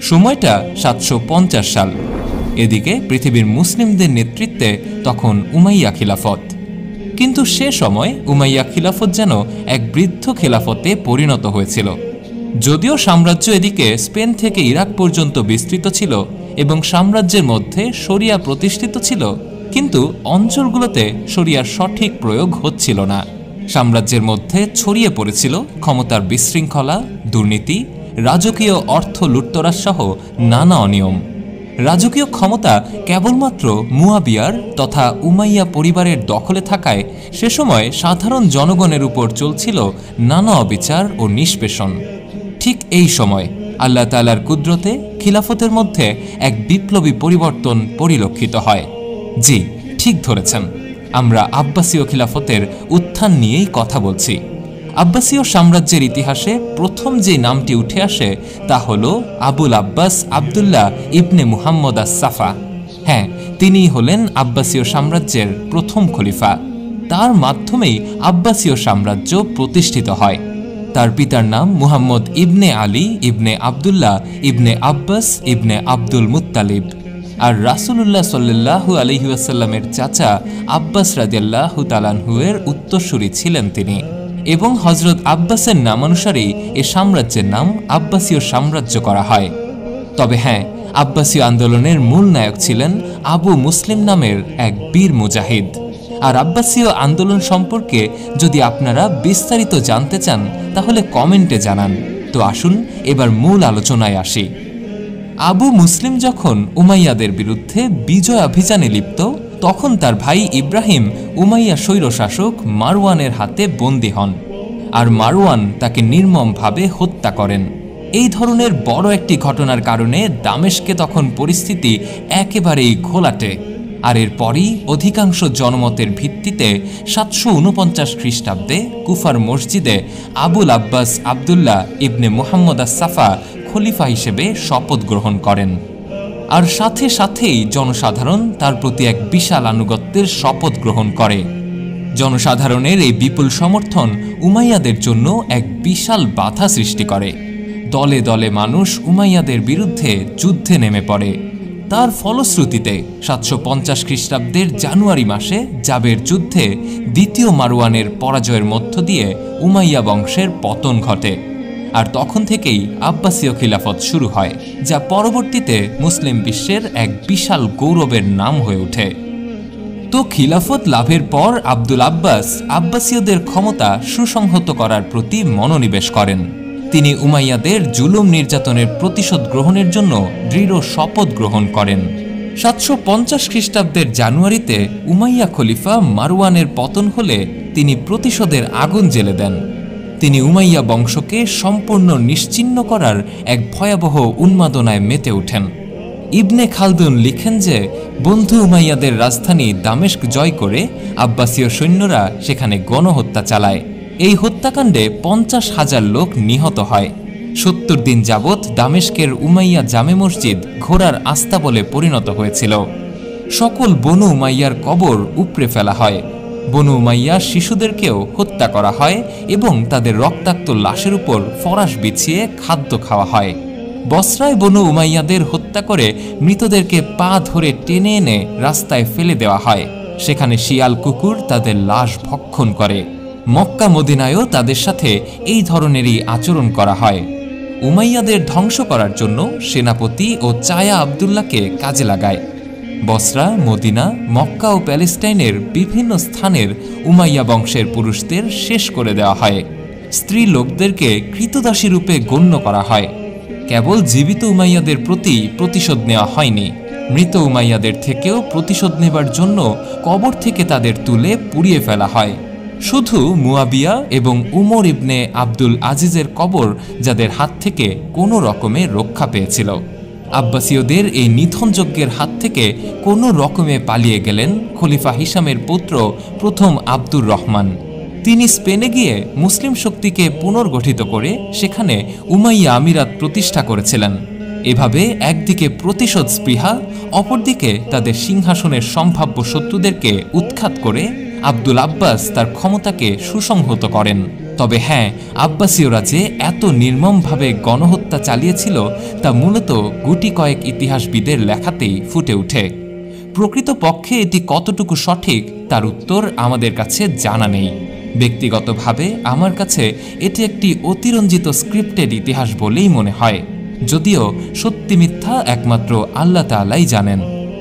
সময়টা 750 সাল। এদিকে পৃথিবীর মুসলিমদের নেতৃত্বে তখন উমাইয়া খিলাফত। কিন্তু সে সময় উমাইয়া খিলাফত যেন এক বৃদ্ধ খিলাফতে পরিণত হয়েছিল। যদিও সাম্রাজ্য এদিকে স্পেন থেকে ইরাক পর্যন্ত বিস্তৃত ছিল এবং সাম্রাজ্যের মধ্যে শরিয়া প্রতিষ্ঠিত ছিল, কিন্তু অঞ্চলগুলোতে শরিয়ার সঠিক প্রয়োগ হচ্ছিল না। সাম্রাজ্যের মধ্যে ছড়িয়ে পড়েছিল ক্ষমতার বিশৃঙ্খলা, দুর্নীতি, রাজকীয় অর্থ লুটতরাজ সহ নানা অনিয়ম। রাজকীয় ক্ষমতা কেবলমাত্র মুয়াবিয়ার তথা উমাইয়া পরিবারের দখলে থাকায় সে সময় সাধারণ জনগণের উপর চলছিল নানা অবিচার ও নিষ্পেষণ। ঠিক এই সময় আল্লাহ তাআলার কুদরতে খিলাফতের মধ্যে এক বিপ্লবী পরিবর্তন পরিলক্ষিত হয়। জি, ঠিক ধরেছেন, আমরা আব্বাসীয় খিলাফতের উত্থান নিয়েই কথা বলছি। আব্বাসীয় সাম্রাজ্যের ইতিহাসে প্রথম যে নামটি উঠে আসে তা হল আবুল আব্বাস আবদুল্লাহ ইবনে মুহাম্মদ আস-সাফা। হ্যাঁ, তিনিই হলেন আব্বাসীয় সাম্রাজ্যের প্রথম খলিফা। তার মাধ্যমেই আব্বাসীয় সাম্রাজ্য প্রতিষ্ঠিত হয়। তার পিতার নাম মুহাম্মদ ইবনে আলী ইবনে আবদুল্লাহ ইবনে আব্বাস ইবনে আব্দুল মুত্তালিব, আর রাসূলুল্লাহ সাল্লাল্লাহু আলাইহি ওয়াসাল্লামের চাচা আব্বাস রাদিয়াল্লাহু তাআলা আনহু এর উত্তরসূরি ছিলেন তিনি। এবং হযরত আব্বাসের নামানুসারেই এ সাম্রাজ্যের নাম আব্বাসীয় সাম্রাজ্য করা হয়। তবে হ্যাঁ, আব্বাসীয় আন্দোলনের মূল নায়ক ছিলেন আবু মুসলিম নামের এক বীর মুজাহিদ। আর আব্বাসীয় আন্দোলন সম্পর্কে যদি আপনারা বিস্তারিত জানতে চান তাহলে কমেন্টে জানান। তো আসুন এবার মূল আলোচনায় আসি। আবু মুসলিম যখন উমাইয়াদের বিরুদ্ধে বিজয় অভিযানে লিপ্ত, তখন তার ভাই ইব্রাহিম উমাইয়া স্বৈরশাসক মারওয়ানের হাতে বন্দী হন, আর মারওয়ান তাকে নির্মমভাবে হত্যা করেন। এই ধরনের বড় একটি ঘটনার কারণে দামেস্কে তখন পরিস্থিতি একেবারেই ঘোলাটে। আর এরপরই অধিকাংশ জনমতের ভিত্তিতে 749 খ্রিস্টাব্দে কুফার মসজিদে আবুল আব্বাস আবদুল্লাহ ইবনে মুহাম্মদ আস-সাফা খলিফা হিসেবে শপথ গ্রহণ করেন। আর সাথে সাথেই জনসাধারণ তার প্রতি এক বিশাল আনুগত্যের শপথ গ্রহণ করে। জনসাধারণের এই বিপুল সমর্থন উমাইয়াদের জন্য এক বিশাল বাধা সৃষ্টি করে। দলে দলে মানুষ উমাইয়াদের বিরুদ্ধে যুদ্ধে নেমে পড়ে। তার ফলশ্রুতিতে 750 খ্রিস্টাব্দের জানুয়ারি মাসে জাবের যুদ্ধে দ্বিতীয় মারওয়ানের পরাজয়ের মধ্য দিয়ে উমাইয়া বংশের পতন ঘটে। আর তখন থেকেই আব্বাসীয় খিলাফত শুরু হয়, যা পরবর্তীতে মুসলিম বিশ্বের এক বিশাল গৌরবের নাম হয়ে ওঠে। তো খিলাফত লাভের পর আব্দুল আব্বাস আব্বাসীয়দের ক্ষমতা সুসংহত করার প্রতি মনোনিবেশ করেন। তিনি উমাইয়াদের জুলুম নির্যাতনের প্রতিশোধ গ্রহণের জন্য দৃঢ় শপথ গ্রহণ করেন। 750 খ্রিস্টাব্দের জানুয়ারিতে উমাইয়া খলিফা মারওয়ানের পতন হলে তিনি প্রতিশোধের আগুন জ্বেলে দেন। তিনি উমাইয়া বংশকে সম্পূর্ণ নিশ্চিহ্ন করার এক ভয়াবহ উন্মাদনায় মেতে ওঠেন। ইবনে খালদুন লিখেন যে বন্ধু উমাইয়াদের রাজধানী দামেস্ক জয় করে আব্বাসীয় সৈন্যরা সেখানে গণহত্যা চালায়। এই হত্যাকাণ্ডে 50,000 লোক নিহত হয়। 70 দিন যাবৎ দামেস্কের উমাইয়া জামে মসজিদ ঘোড়ার আস্তাবলে পরিণত হয়েছিল। সকল বনু উমাইয়ার কবর উপড়ে ফেলা হয়। বনু উমাইয়া শিশুদেরকেও হত্যা করা হয় এবং তাদের রক্তাক্ত লাশের উপর ফরাশ বিছিয়ে খাদ্য খাওয়া হয়। বসরায় বনু উমাইয়াদের হত্যা করে মৃতদেরকে পা ধরে টেনে এনে রাস্তায় ফেলে দেওয়া হয়। সেখানে শিয়াল কুকুর তাদের লাশ ভক্ষণ করে। মক্কা মদিনায়ও তাদের সাথে এই ধরনেরই আচরণ করা হয়। উমাইয়াদের ধ্বংস করার জন্য সেনাপতি ও চায়া আবদুল্লাহকে কাজে লাগায়। বসরা, মদিনা, মক্কা ও প্যালেস্টাইনের বিভিন্ন স্থানের উমাইয়া বংশের পুরুষদের শেষ করে দেওয়া হয়। স্ত্রী লোকদেরকে কৃতদাসী রূপে গণ্য করা হয়। কেবল জীবিত উমাইয়াদের প্রতি প্রতিশোধ নেওয়া হয়নি, মৃত উমাইয়াদের থেকেও প্রতিশোধ নেবার জন্য কবর থেকে তাদের তুলে পুড়িয়ে ফেলা হয়। শুধু মুয়াবিয়া এবং উমর ইবনে আব্দুল আজিজের কবর যাদের হাত থেকে কোনো রকমে রক্ষা পেয়েছিল। আব্বাসীয়দের এই নিধনযজ্ঞের হাত থেকে কোনো রকমে পালিয়ে গেলেন খলিফা হিসামের পুত্র প্রথম আব্দুর রহমান। তিনি স্পেনে গিয়ে মুসলিম শক্তিকে পুনর্গঠিত করে সেখানে উমাইয়া আমিরাত প্রতিষ্ঠা করেছিলেন। এভাবে একদিকে প্রতিশোধ স্পৃহা, অপরদিকে তাদের সিংহাসনের সম্ভাব্য শত্রুদেরকে উৎখাত করে আব্দুল আব্বাস তার ক্ষমতাকে সুসংহত করেন। তবে হ্যাঁ, আব্বাসীয়রা যে এত নির্মমভাবে গণহত্যা চালিয়েছিল তা মূলত গুটি কয়েক ইতিহাসবিদের লেখাতেই ফুটে ওঠে। প্রকৃতপক্ষে এটি কতটুকু সঠিক তার উত্তর আমাদের কাছে জানা নেই। ব্যক্তিগতভাবে আমার কাছে এটি একটি অতিরঞ্জিত স্ক্রিপ্টেড ইতিহাস বলেই মনে হয়, যদিও সত্যি মিথ্যা একমাত্র আল্লাহ তাআলাই জানেন।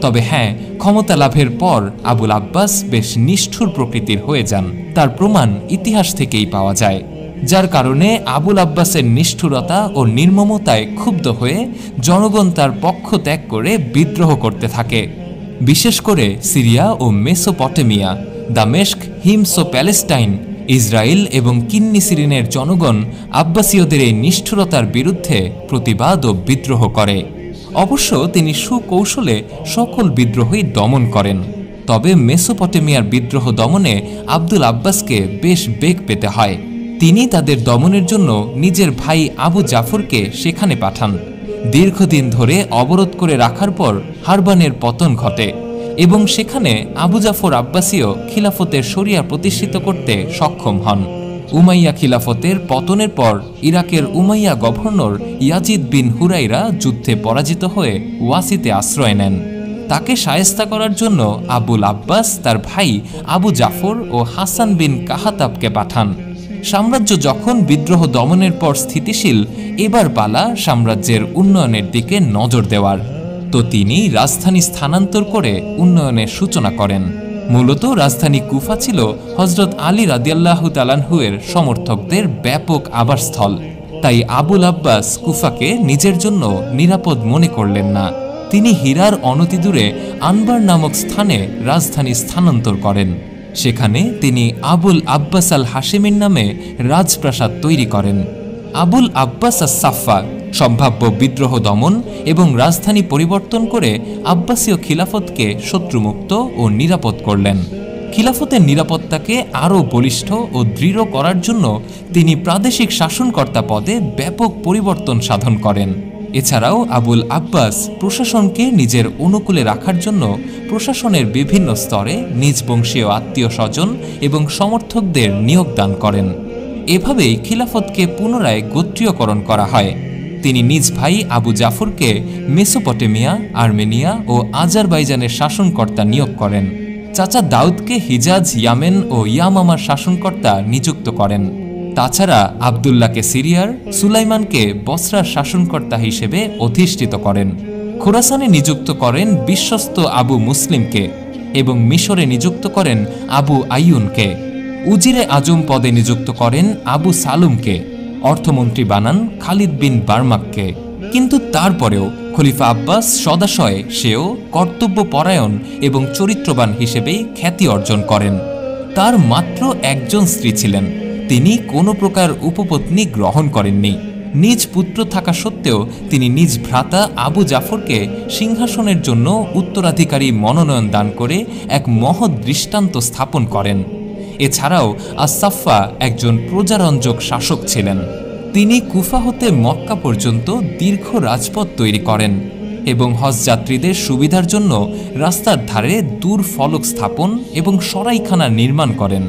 তবে হ্যাঁ, ক্ষমতা লাভের পর আবুল আব্বাস বেশ নিষ্ঠুর প্রকৃতির হয়ে যান, তার প্রমাণ ইতিহাস থেকেই পাওয়া যায়। যার কারণে আবুল আব্বাসের নিষ্ঠুরতা ও নির্মমতায় ক্ষুব্ধ হয়ে জনগণ তার পক্ষ ত্যাগ করে বিদ্রোহ করতে থাকে। বিশেষ করে সিরিয়া ও মেসোপটেমিয়া, দামেস্ক, হিমস ও প্যালেস্টাইন, ইসরায়েল এবং কিন্নিসিরিনের জনগণ আব্বাসীয়দের এই নিষ্ঠুরতার বিরুদ্ধে প্রতিবাদ ও বিদ্রোহ করে। অবশ্য তিনি সুকৌশলে সকল বিদ্রোহই দমন করেন। তবে মেসোপটেমিয়ার বিদ্রোহ দমনে আব্দুল আব্বাসকে বেশ বেগ পেতে হয়। তিনি তাদের দমনের জন্য নিজের ভাই আবু জাফরকে সেখানে পাঠান। দীর্ঘদিন ধরে অবরোধ করে রাখার পর হারবানের পতন ঘটে এবং সেখানে আবু জাফর আব্বাসীয় খিলাফতের শরিয়া প্রতিষ্ঠিত করতে সক্ষম হন। উমাইয়া খিলাফতের পতনের পর ইরাকের উমাইয়া গভর্নর ইয়াজিদ বিন হুরাইরা যুদ্ধে পরাজিত হয়ে ওয়াসিতে আশ্রয় নেন। তাকে শায়েস্তা করার জন্য আবুল আব্বাস তার ভাই আবু জাফর ও হাসান বিন কাহাতাবকে পাঠান। সাম্রাজ্য যখন বিদ্রোহ দমনের পর স্থিতিশীল, এবার পালা সাম্রাজ্যের উন্নয়নের দিকে নজর দেওয়ার। তো তিনি রাজধানী স্থানান্তর করে উন্নয়নের সূচনা করেন। মূলত রাজধানী কুফা ছিল হযরত আলী রাদিয়াল্লাহু তাআলাহু এর সমর্থকদের ব্যাপক আবাসস্থল। তাই আবুল আব্বাস কুফাকে নিজের জন্য নিরাপদ মনে করলেন না। তিনি হীরার অনতিদূরে আনবার নামক স্থানে রাজধানী স্থানান্তর করেন। সেখানে তিনি আবুল আব্বাস আল হাশেমির নামে রাজপ্রাসাদ তৈরি করেন। আবুল আব্বাস আস-সাফফা সম্ভাব্য বিদ্রোহ দমন এবং রাজধানী পরিবর্তন করে আব্বাসীয় খিলাফতকে শত্রুমুক্ত ও নিরাপদ করলেন। খিলাফতের নিরাপত্তাকে আরও বলিষ্ঠ ও দৃঢ় করার জন্য তিনি প্রাদেশিক শাসনকর্তা পদে ব্যাপক পরিবর্তন সাধন করেন। এছাড়াও আবুল আব্বাস প্রশাসনকে নিজের অনুকূলে রাখার জন্য প্রশাসনের বিভিন্ন স্তরে নিজ বংশীয় আত্মীয় স্বজন এবং সমর্থকদের নিয়োগ দান করেন। এভাবেই খিলাফতকে পুনরায় গোত্রীয়করণ করা হয়। তিনি নিজ ভাই আবু জাফরকে মেসোপটেমিয়া, আর্মেনিয়া ও আজারবাইজানের শাসনকর্তা নিয়োগ করেন। চাচা দাউদকে হিজাজ, ইয়ামেন ও ইয়ামামার শাসনকর্তা নিযুক্ত করেন। তাছাড়া আবদুল্লাহকে সিরিয়ার, সুলাইমানকে বসরার শাসনকর্তা হিসেবে অধিষ্ঠিত করেন। খোরাসানে নিযুক্ত করেন বিশ্বস্ত আবু মুসলিমকে এবং মিশরে নিযুক্ত করেন আবু আইয়ুনকে। উজিরে আজম পদে নিযুক্ত করেন আবু সালুমকে। অর্থমন্ত্রী বানান খালিদ বিন বার্মাককে। কিন্তু তারপরেও খলিফা আব্বাস সদাশয়ে সেও কর্তব্যপরায়ণ এবং চরিত্রবান হিসেবেই খ্যাতি অর্জন করেন। তার মাত্র একজন স্ত্রী ছিলেন। তিনি কোনো প্রকার উপপত্নী গ্রহণ করেননি। নিজ পুত্র থাকা সত্ত্বেও তিনি নিজ ভ্রাতা আবু জাফরকে সিংহাসনের জন্য উত্তরাধিকারী মনোনয়ন দান করে এক মহৎ দৃষ্টান্ত স্থাপন করেন। এছাড়াও আস-সাফফা একজন প্রজারঞ্জক শাসক ছিলেন। তিনি কুফা হতে মক্কা পর্যন্ত দীর্ঘ রাজপথ তৈরি করেন এবং হজযাত্রীদের সুবিধার জন্য রাস্তার ধারে দূর ফলক স্থাপন এবং সরাইখানা নির্মাণ করেন।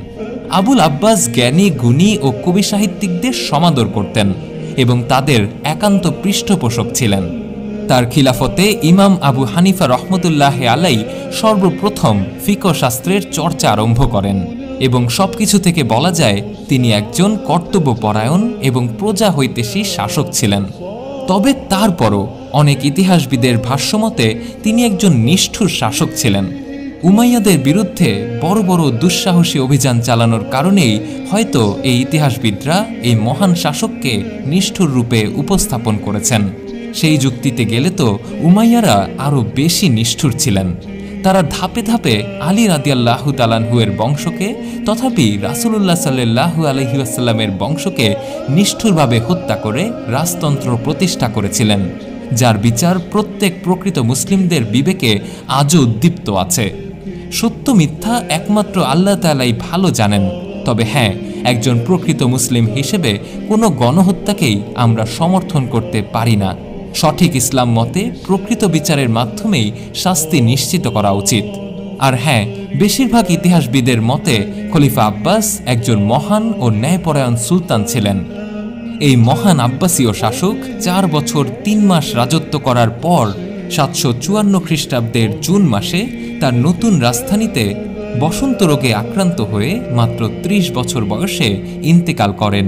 আবুল আব্বাস জ্ঞানী, গুণী ও কবি সাহিত্যিকদের সমাদর করতেন এবং তাদের একান্ত পৃষ্ঠপোষক ছিলেন। তার খিলাফতে ইমাম আবু হানিফা রহমতুল্লাহ আলাই সর্বপ্রথম ফিকহ শাস্ত্রের চর্চা আরম্ভ করেন এবং সবকিছু থেকে বলা যায় তিনি একজন কর্তব্যপরায়ণ এবং প্রজা হৈতেশী শাসক ছিলেন। তবে তারপরও অনেক ইতিহাসবিদের ভাষ্যমতে তিনি একজন নিষ্ঠুর শাসক ছিলেন। উমাইয়াদের বিরুদ্ধে বড় বড় দুঃসাহসী অভিযান চালানোর কারণেই হয়তো এই ইতিহাসবিদরা এই মহান শাসককে নিষ্ঠুর রূপে উপস্থাপন করেছেন। সেই যুক্তিতে গেলে তো উমাইয়ারা আরও বেশি নিষ্ঠুর ছিলেন। তারা ধাপে ধাপে আলী রাদিয়াল্লাহু তাআলাহু এর বংশকে, তথাপি রাসূলুল্লাহ সাল্লাল্লাহু আলাইহি ওয়াসাল্লামের বংশকে নিষ্ঠুরভাবে হত্যা করে রাজতন্ত্র প্রতিষ্ঠা করেছিলেন, যার বিচার প্রত্যেক প্রকৃত মুসলিমদের বিবেকে আজও উদ্দীপ্ত আছে। সত্য মিথ্যা একমাত্র আল্লাহ তাআলাই ভালো জানেন। তবে হ্যাঁ, একজন প্রকৃত মুসলিম হিসেবে কোনো গণহত্যাকেই আমরা সমর্থন করতে পারি না। সঠিক ইসলাম মতে প্রকৃত বিচারের মাধ্যমেই শাস্তি নিশ্চিত করা উচিত। আর হ্যাঁ, বেশিরভাগ ইতিহাসবিদের মতে খলিফা আব্বাস একজন মহান ও ন্যায়পরায়ণ সুলতান ছিলেন। এই মহান আব্বাসীয় শাসক 4 বছর 3 মাস রাজত্ব করার পর 754 খ্রিস্টাব্দের জুন মাসে তার নতুন রাজধানীতে বসন্ত রোগে আক্রান্ত হয়ে মাত্র 30 বছর বয়সে ইন্তেকাল করেন।